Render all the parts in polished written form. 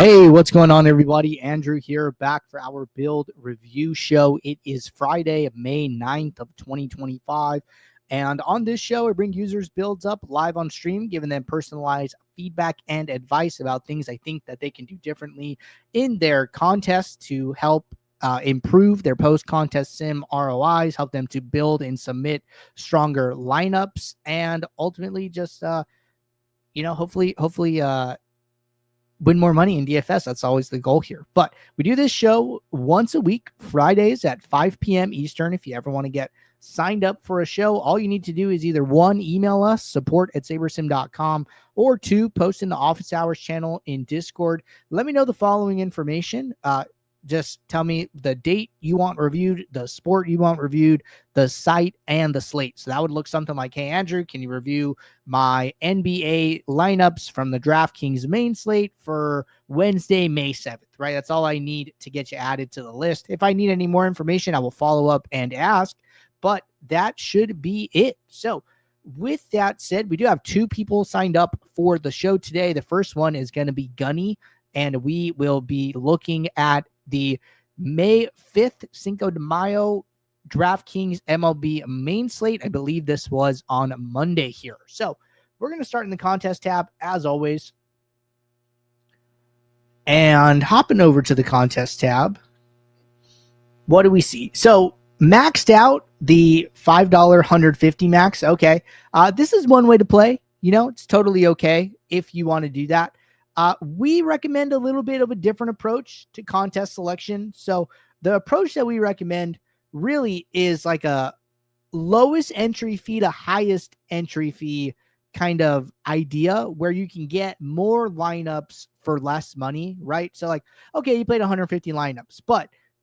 Hey, what's going on, everybody? Andrew here, back for our build review show. It is Friday, May 9th of 2025. And on this show, I bring users builds up live on stream, giving them personalized feedback and advice about things I think that they can do differently in their contest to help improve their post-contest sim ROIs, help them to build and submit stronger lineups, and ultimately just, hopefully, win more money in DFS. That's always the goal here. But we do this show once a week, Fridays at 5 p.m. Eastern. If you ever want to get signed up for a show, all you need to do is either one, email us, support@sabersim.com, or two, post in the office hours channel in Discord. Let me know the following information. Just tell me the date you want reviewed, the sport you want reviewed, the site, and the slate. So that would look something like, hey, Andrew, can you review my NBA lineups from the DraftKings main slate for Wednesday, May 7th, right? That's all I need to get you added to the list. If I need any more information, I will follow up and ask, but that should be it. So with that said, we do have two people signed up for the show today. The first one is going to be Gunny, and we will be looking at the May 5th Cinco de Mayo DraftKings MLB main slate. I believe this was on Monday here. So we're going to start in the contest tab as always. And hopping over to the contest tab, what do we see? So maxed out the $5 150 max. Okay. This is one way to play. It's totally okay if you want to do that. We recommend a little bit of a different approach to contest selection. So the approach that we recommend really is like a lowest entry fee to highest entry fee kind of idea where you can get more lineups for less money, right? So like, okay, you played 150 lineups,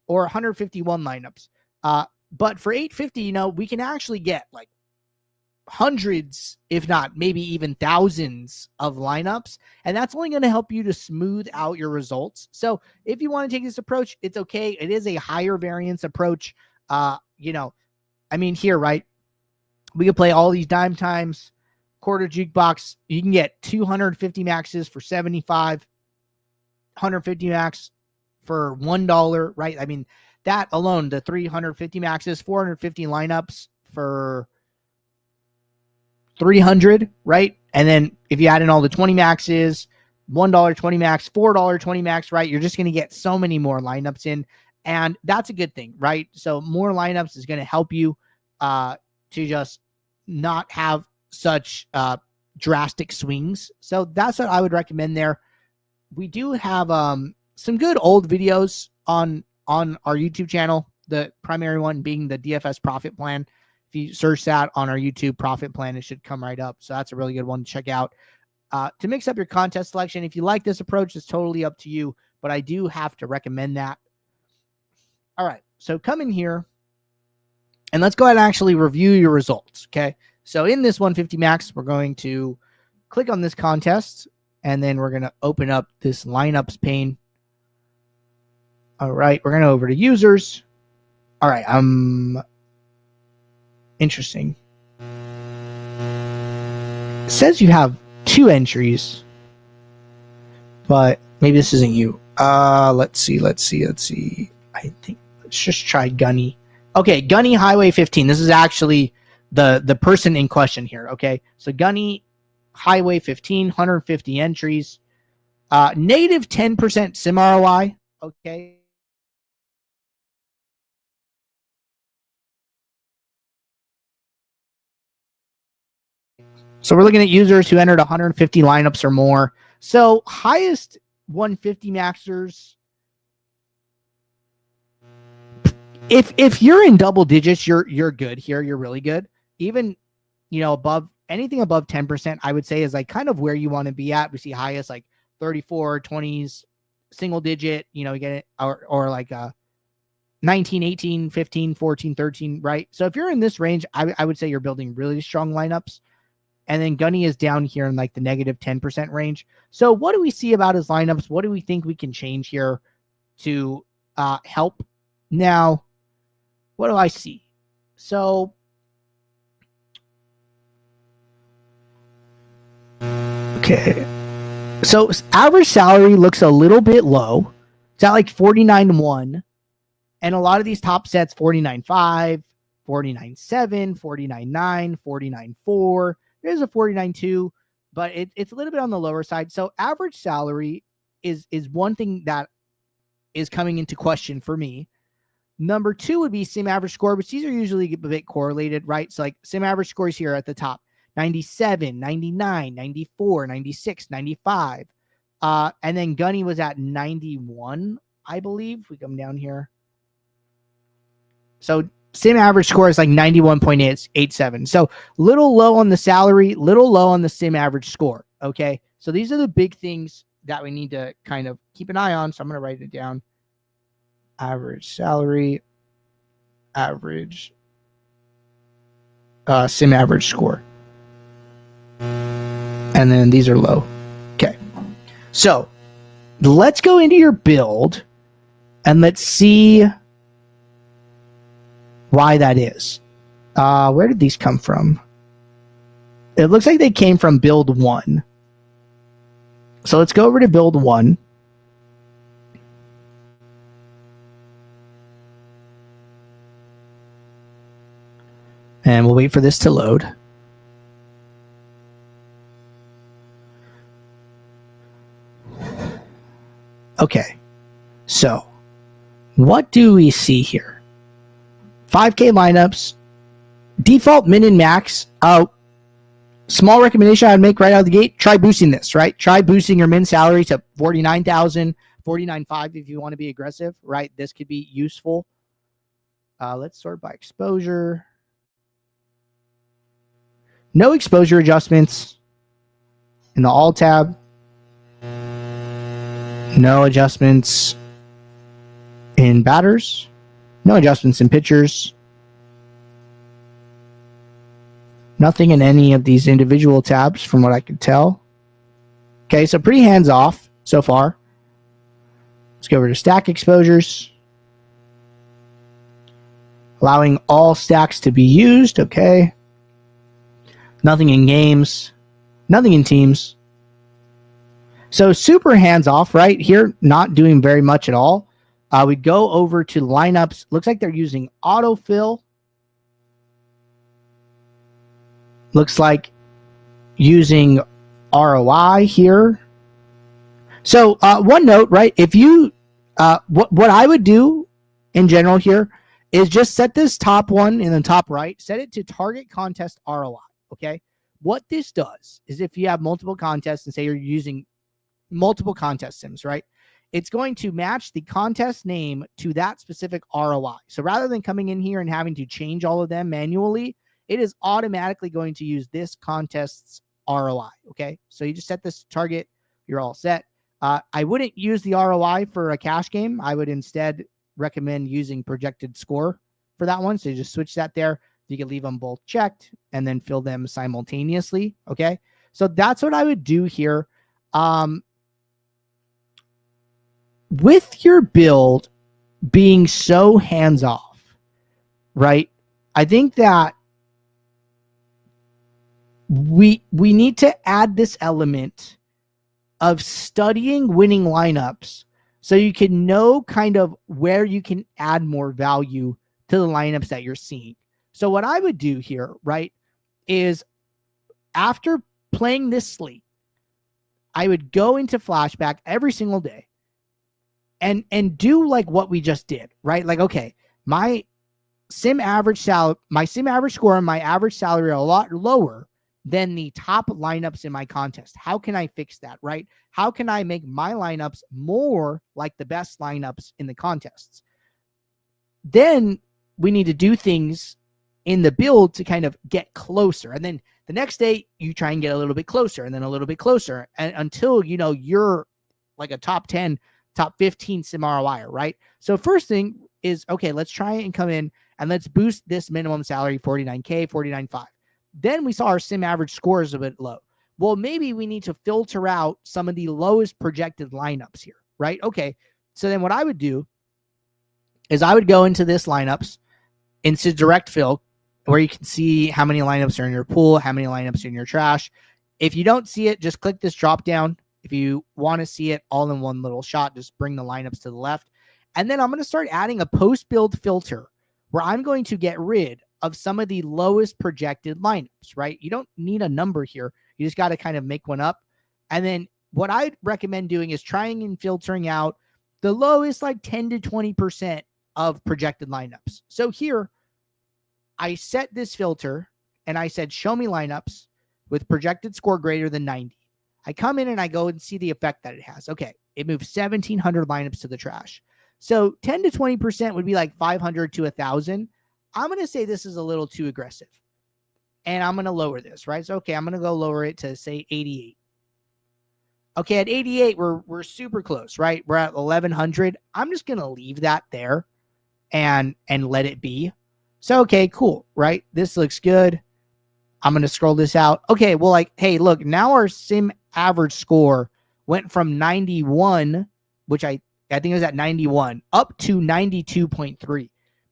or 151 lineups. But for $850, we can actually get like hundreds, if not maybe even thousands of lineups, and that's only going to help you to smooth out your results. So if you want to take this approach, it's okay. It is a higher variance approach. Here, right, we can play all these dime times, quarter jukebox. You can get 250 maxes for 75, 150 max for $1, right? I mean, that alone, the 350 maxes, 450 lineups for 300, right? And then if you add in all the 20 maxes, $1 20 max, $4 20 max, right? You're just going to get so many more lineups in, and that's a good thing, right? So more lineups is going to help you to just not have such drastic swings. So that's what I would recommend there. We do have some good old videos on our YouTube channel, the primary one being the DFS profit plan. If you search that on our YouTube profit plan, it should come right up. So that's a really good one to check out. To mix up your contest selection, if you like this approach, it's totally up to you, but I do have to recommend that. All right, so come in here, and let's go ahead and actually review your results, okay? So in this 150 max, we're going to click on this contest, and then we're going to open up this lineups pane. All right, we're going to over to users. All right, interesting. It says you have 2 entries, but maybe this isn't you. Let's see. I think let's just try Gunny. Okay, Gunny Highway 15. This is actually the person in question here. Okay, so Gunny Highway 15, 150 entries, negative 10% sim ROI. Okay. So we're looking at users who entered 150 lineups or more. So highest 150 maxers. If you're in double digits, you're good here. You're really good. Even, above anything above 10%, I would say is like kind of where you want to be at. We see highest like 34, 20s, single digit, you get it, or like 19, 18, 15, 14, 13, right? So if you're in this range, I would say you're building really strong lineups. And then Gunny is down here in like the negative 10% range. So what do we see about his lineups? What do we think we can change here to help? Now, what do I see? So, okay. So average salary looks a little bit low. It's at like 49-1. And a lot of these top sets, 49.5, 49.7, 49.9, 49.4. There's a 49.2, but it's a little bit on the lower side. So average salary is one thing that is coming into question for me. Number two would be sim average score, which these are usually a bit correlated, right? So like sim average scores here at the top, 97, 99, 94, 96, 95. And then Gunny was at 91, I believe. We come down here. So sim average score is like 91.87. So little low on the salary, little low on the sim average score. Okay. So these are the big things that we need to kind of keep an eye on. So I'm going to write it down. Average salary, average sim average score. And then these are low. Okay. So let's go into your build and let's see why that is. Where did these come from? It looks like they came from build 1. So let's go over to build 1. And we'll wait for this to load. Okay. So what do we see here? 5K lineups, default min and max. Small recommendation I'd make right out of the gate, try boosting this, right? Try boosting your min salary to 49,000, 49.5 if you want to be aggressive, right? This could be useful. Let's sort by exposure. No exposure adjustments in the all tab. No adjustments in batters. No adjustments in pitchers. Nothing in any of these individual tabs from what I could tell. Okay, so pretty hands off so far. Let's go over to stack exposures. Allowing all stacks to be used. Okay. Nothing in games. Nothing in teams. So super hands off right here. Not doing very much at all. We go over to lineups. Looks like they're using autofill. Looks like using ROI here. So one note, right? If you, what I would do in general here is just set this top one in the top right, set it to target contest ROI. Okay. What this does is if you have multiple contests and say you're using multiple contest sims, right? It's going to match the contest name to that specific ROI. So rather than coming in here and having to change all of them manually, it is automatically going to use this contest's ROI. Okay. So you just set this target. You're all set. I wouldn't use the ROI for a cash game. I would instead recommend using projected score for that one. So you just switch that there. You can leave them both checked and then fill them simultaneously. Okay. So that's what I would do here. With your build being so hands off, right? I think that we need to add this element of studying winning lineups so you can know kind of where you can add more value to the lineups that you're seeing. So what I would do here, right, is after playing this slate, I would go into flashback every single day and do like what we just did, right? Like, okay, my sim average score and my average salary are a lot lower than the top lineups in my contest. How can I fix that, right? How can I make my lineups more like the best lineups in the contests? Then we need to do things in the build to kind of get closer. And then the next day you try and get a little bit closer and then a little bit closer and until, you know, you're like a top 10, top 15 sim ROI, right? So first thing is, okay, let's try and come in and let's boost this minimum salary, 49K, 49.5. Then we saw our sim average scores a bit low. Well, maybe we need to filter out some of the lowest projected lineups here, right? Okay. So then what I would do is I would go into this lineups, into direct fill, where you can see how many lineups are in your pool, how many lineups are in your trash. If you don't see it, just click this drop down. If you want to see it all in one little shot, just bring the lineups to the left. And then I'm going to start adding a post-build filter where I'm going to get rid of some of the lowest projected lineups, right? You don't need a number here. You just got to kind of make one up. And then what I'd recommend doing is trying and filtering out the lowest like 10 to 20% of projected lineups. So here, I set this filter and I said, show me lineups with projected score greater than 90. I come in and I go and see the effect that it has. Okay, it moves 1,700 lineups to the trash. So 10 to 20% would be like 500 to 1,000. I'm going to say this is a little too aggressive. And I'm going to lower this, right? So, okay, I'm going to go lower it to, say, 88. Okay, at 88, we're super close, right? We're at 1,100. I'm just going to leave that there and let it be. So, okay, cool, right? This looks good. I'm going to scroll this out. Okay, well, like, hey, look, now our sim average score went from 91, which I think it was at 91, up to 92.3.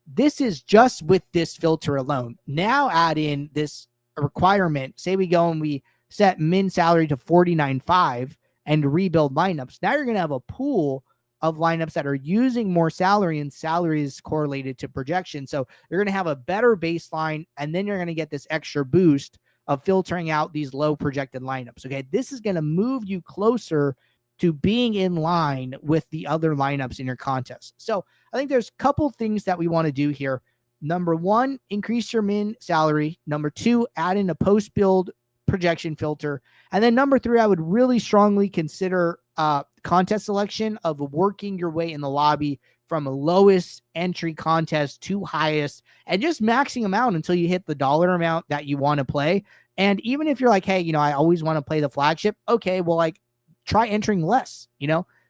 This is just with this filter alone. Now add in this requirement. Say we go and we set min salary to 49.5 and rebuild lineups. Now you're going to have a pool of lineups that are using more salary, and salary is correlated to projection. So you're going to have a better baseline, and then you're going to get this extra boost of filtering out these low projected lineups. Okay, this is going to move you closer to being in line with the other lineups in your contest. So I think there's a couple things that we want to do here. Number one, increase your min salary. Number two, add in a post-build projection filter. And then number three, I would really strongly consider contest selection of working your way in the lobby from lowest entry contest to highest and just maxing them out until you hit the dollar amount that you want to play. And even if you're like, hey, I always want to play the flagship. Okay, well, like, try entering less,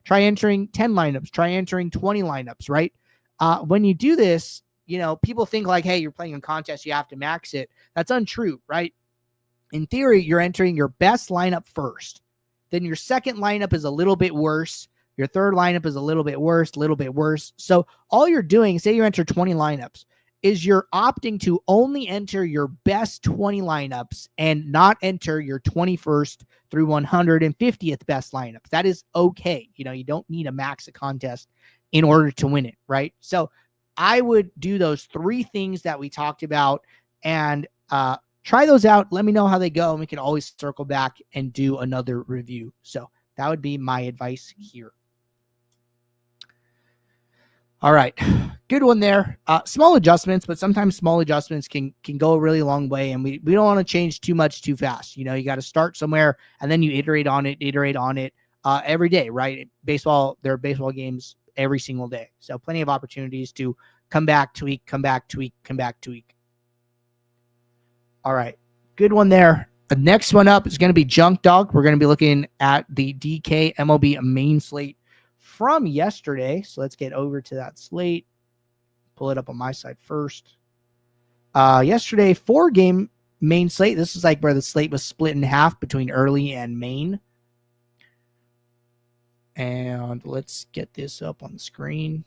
try entering 10 lineups, try entering 20 lineups, right? When you do this, people think like, hey, you're playing a contest, you have to max it. That's untrue, right? In theory, you're entering your best lineup first. Then your second lineup is a little bit worse. Your third lineup is a little bit worse. So all you're doing, say you enter 20 lineups, is you're opting to only enter your best 20 lineups and not enter your 21st through 150th best lineups. That is okay. You don't need to max a contest in order to win it, right? So I would do those three things that we talked about and try those out. Let me know how they go, and we can always circle back and do another review. So that would be my advice here. All right. Good one there. Small adjustments, but sometimes small adjustments can go a really long way, and we don't want to change too much too fast. You got to start somewhere, and then you iterate on it every day, right? There are baseball games every single day. So plenty of opportunities to come back, tweak. All right. Good one there. The next one up is going to be Junk Dog. We're going to be looking at the DK MLB main slate from yesterday. So let's get over to that slate. Pull it up on my side first. Yesterday, 4-game main slate. This is like where the slate was split in half between early and main. And let's get this up on the screen.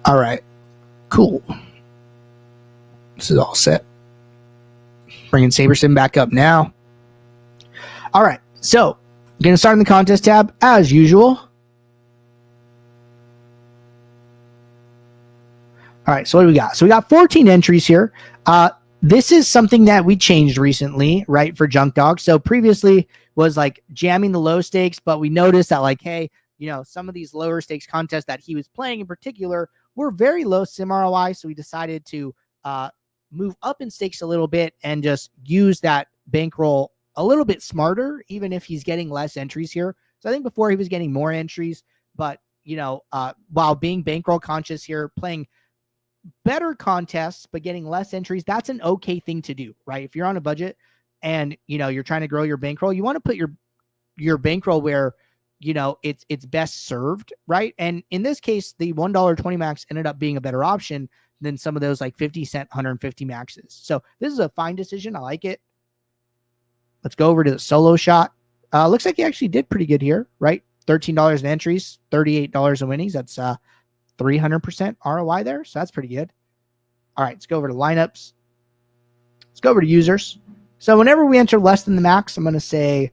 All right, cool. This is all set. Bringing SaberSim back up now. All right, so I'm going to start in the contest tab as usual. All right, so what do we got? So we got 14 entries here. This is something that we changed recently, right, for Junk Dog. So previously was like jamming the low stakes, but we noticed that like, hey, some of these lower stakes contests that he was playing in particular were very low sim ROI. So we decided to move up in stakes a little bit and just use that bankroll a little bit smarter, even if he's getting less entries here. So I think before he was getting more entries, but, while being bankroll conscious here, playing better contests, but getting less entries, that's an okay thing to do, right? If you're on a budget and, you're trying to grow your bankroll, you want to put your bankroll where, it's best served, right? And in this case, the $1.20 max ended up being a better option than some of those like 50-cent 150 maxes. So this is a fine decision. I like it. Let's go over to the solo shot. Looks like he actually did pretty good here, right? $13 in entries, $38 in winnings. That's 300% ROI there. So that's pretty good. All right, let's go over to lineups. Let's go over to users. So whenever we enter less than the max, I'm going to say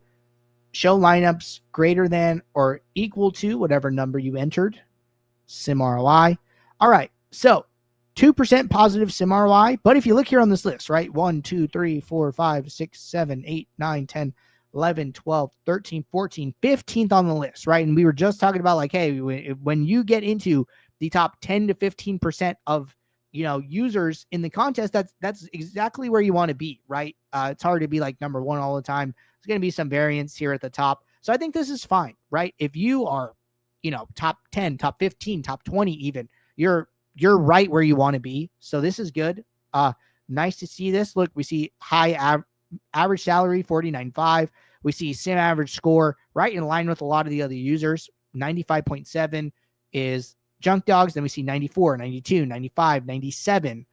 show lineups greater than or equal to whatever number you entered. Sim ROI. All right, so 2% positive sim ROI. But if you look here on this list, right? 1, 2, 3, 4, 5, 6, 7, 8, 9, 10, 11, 12, 13, 14, 15th on the list, right? And we were just talking about like, hey, when you get into the top 10 to 15% of users in the contest, that's exactly where you want to be, right? It's hard to be like number one all the time. There's going to be some variance here at the top. So I think this is fine, right? If you are, top 10, top 15, top 20, even, you're right where you want to be. So this is good. Nice to see this. Look, we see high average salary, 49.5. We see sim average score right in line with a lot of the other users. 95.7 is junk dogs. Then we see 94, 92, 95, 97,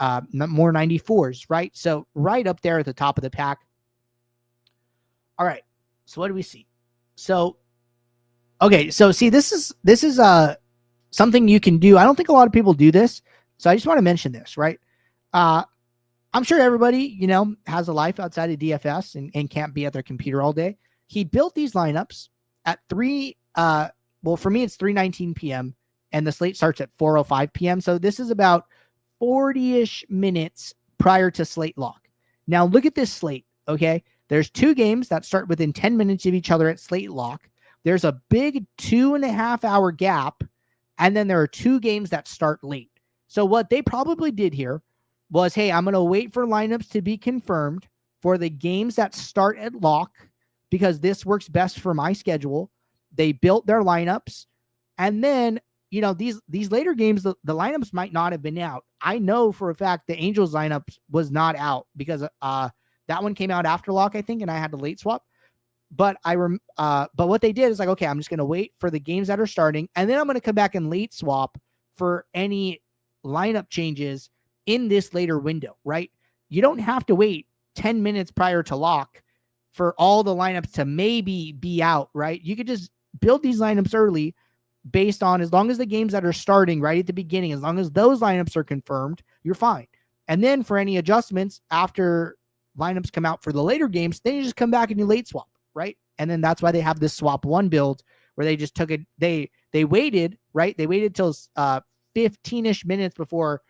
more 94s, right? So right up there at the top of the pack. All right. So what do we see? So, okay. So see, this is something you can do. I don't think a lot of people do this. So I just want to mention this, right? I'm sure everybody, has a life outside of DFS and can't be at their computer all day. He built these lineups at for me, it's 3:19 p.m. and the slate starts at 4:05 p.m. So this is about 40-ish minutes prior to slate lock. Now look at this slate, okay? There's 2 games that start within 10 minutes of each other at slate lock. There's a big 2.5 hour gap, and then there are 2 games that start late. So what they probably did here was, hey, I'm going to wait for lineups to be confirmed for the games that start at lock because this works best for my schedule. They built their lineups, and then these later games, the lineups might not have been out. I know for a fact the Angels lineup was not out because that one came out after lock, I think, and I had to late swap. But but what they did is like, okay, I'm just going to wait for the games that are starting, and then I'm going to come back and late swap for any lineup changes in this later window, right? You don't have to wait 10 minutes prior to lock for all the lineups to maybe be out, right? You could just build these lineups early based on, as long as the games that are starting right at the beginning, as long as those lineups are confirmed, you're fine. And then for any adjustments after lineups come out for the later games, then you just come back and you late swap, right? And then that's why they have this swap one build where they just took it. They waited, right? They waited till 15-ish minutes before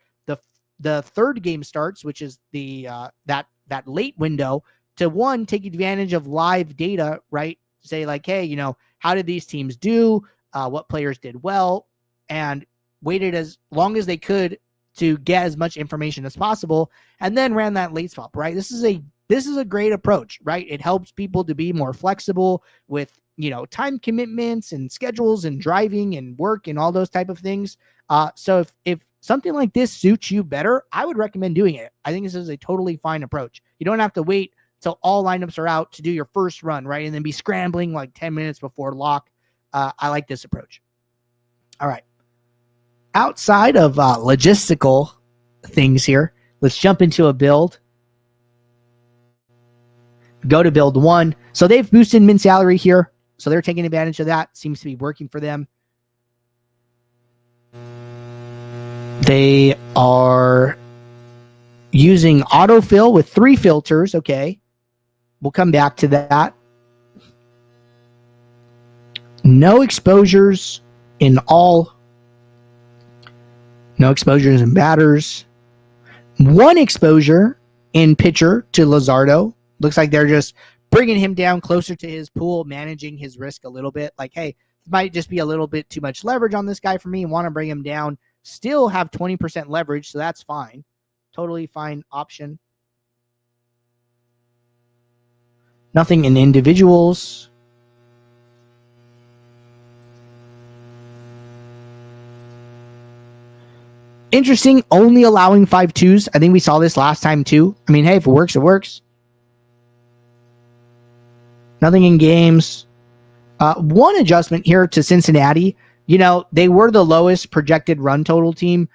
the third game starts, which is the that late window, to take advantage of live data, right? Say like, hey, how did these teams do? What players did well, and waited as long as they could to get as much information as possible, and then ran that late swap, right? This is a great approach, right? It helps people to be more flexible with, time commitments and schedules and driving and work and all those type of things. So if something like this suits you better, I would recommend doing it. I think this is a totally fine approach. You don't have to wait till all lineups are out to do your first run, right? And then be scrambling like 10 minutes before lock. I like this approach. All right. Outside of logistical things here, let's jump into a build. Go to build 1. So they've boosted min salary here. So they're taking advantage of that. Seems to be working for them. They are using autofill with 3 filters. Okay. We'll come back to that. No exposures in all. No exposures in batters. 1 exposure in pitcher to Luzardo. Looks like they're just bringing him down closer to his pool, managing his risk a little bit. Like, hey, it might just be a little bit too much leverage on this guy for me. Want to bring him down. Still have 20% leverage, so that's fine. Totally fine option. Nothing in individuals. Interesting, only allowing 5-2s. I think we saw this last time too. I mean, hey, if it works, it works. Nothing in games. 1 adjustment here to Cincinnati. They were the lowest projected run total team.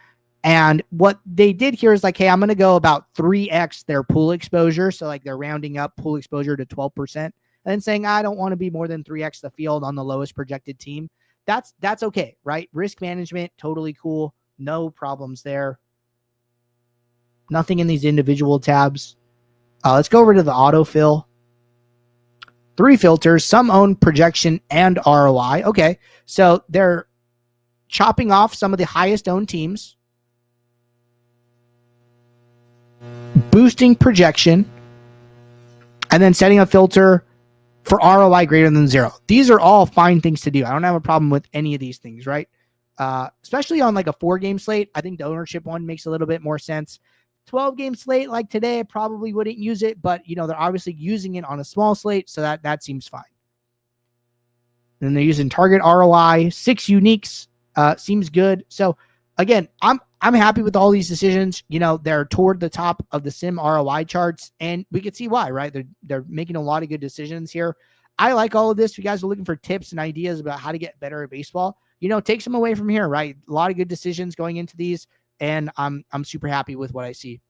And what they did here is like, hey, I'm going to go about 3x their pool exposure. So like they're rounding up pool exposure to 12%. And then saying, I don't want to be more than 3x the field on the lowest projected team. that's okay, right? Risk management, totally cool. No problems there. Nothing in these individual tabs. Let's go over to the autofill. 3 filters, some own projection and ROI. Okay, so they're chopping off some of the highest owned teams, boosting projection, and then setting a filter for ROI greater than 0. These are all fine things to do. I don't have a problem with any of these things, right? Especially on like a 4-game slate. I think the ownership one makes a little bit more sense. 12-game slate like today, I probably wouldn't use it, but they're obviously using it on a small slate, so that seems fine. And they're using target ROI, 6 uniques, seems good. So again, I'm happy with all these decisions. They're toward the top of the sim ROI charts, and we can see why, right? They're making a lot of good decisions here. I like all of this. If you guys are looking for tips and ideas about how to get better at baseball, take some away from here, right? A lot of good decisions going into these, and I'm super happy with what I see.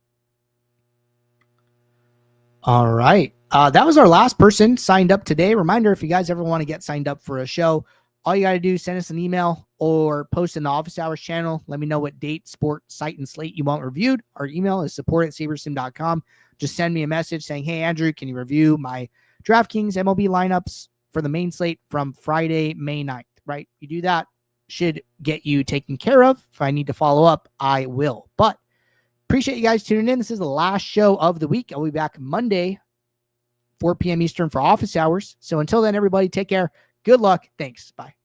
All right. That was our last person signed up today. Reminder, if you guys ever want to get signed up for a show, all you got to do is send us an email or post in the Office Hours channel. Let me know what date, sport, site, and slate you want reviewed. Our email is support@sabersim.com. Just send me a message saying, hey, Andrew, can you review my DraftKings MLB lineups for the main slate from Friday, May 9th, right? You do that, should get you taken care of. If I need to follow up, I will. But appreciate you guys tuning in. This is the last show of the week. I'll be back Monday, 4 p.m. Eastern for Office Hours. So until then, everybody, take care. Good luck. Thanks. Bye.